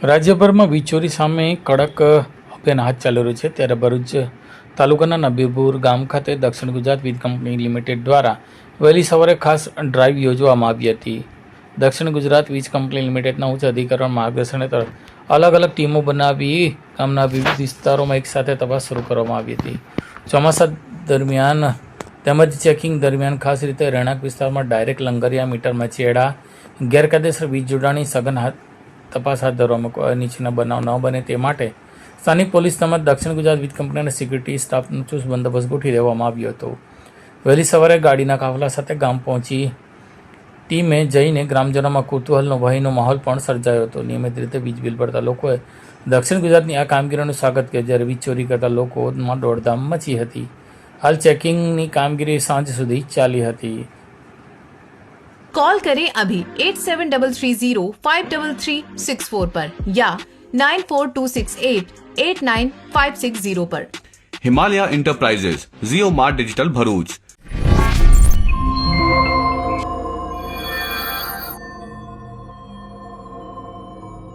રાજ્યભરમાં વીજ ચોરી સામે કડક અભિયાન હાથ ચાલી રહ્યું છે, ત્યારે ભરૂચ તાલુકાના નબીપુર ગામ ખાતે દક્ષિણ ગુજરાત વીજ કંપની લિમિટેડ દ્વારા વહેલી સવારે ખાસ ડ્રાઈવ યોજવામાં આવી હતી. દક્ષિણ ગુજરાત વીજ કંપની લિમિટેડના ઉચ્ચ અધિકારીઓના માર્ગદર્શન હેઠળ અલગ અલગ ટીમો બનાવી ગામના વિવિધ વિસ્તારોમાં એકસાથે તપાસ શરૂ કરવામાં આવી હતી. ચોમાસા દરમિયાન તેમજ ચેકિંગ દરમિયાન ખાસ રીતે રહેણાંક વિસ્તારમાં ડાયરેક્ટ લંગરિયા મીટરમાં ચેડા, ગેરકાયદેસર વીજ જોડાણી સઘન તપાસ હાથ ધરવામાં નીચેના બનાવ ન બને તે માટે સ્થાનિક પોલીસ તેમજ દક્ષિણ ગુજરાત વીજ કંપનીના સિક્યુરિટી સ્ટાફનો ચુસ્ત બંદોબસ્ત ગોઠવી દેવામાં આવ્યો હતો. વહેલી સવારે ગાડીના કાફલા સાથે ગામ પહોંચી ટીમે જઈને ગ્રામજનોમાં કુતૂહલનો ભયનો માહોલ પણ સર્જાયો હતો. નિયમિત રીતે વીજ બિલ ભરતા લોકોએ દક્ષિણ ગુજરાતની આ કામગીરીનું સ્વાગત કર્યું, જ્યારે વીજ ચોરી કરતા લોકોમાં દોડધામ મચી હતી. હાલ ચેકિંગની કામગીરી સાંજ સુધી ચાલી હતી. कॉल करें अभी 8733053364 पर या 9426889560 पर. हिमालय इंटरप्राइजेज, जियो मार्ट डिजिटल भरूच,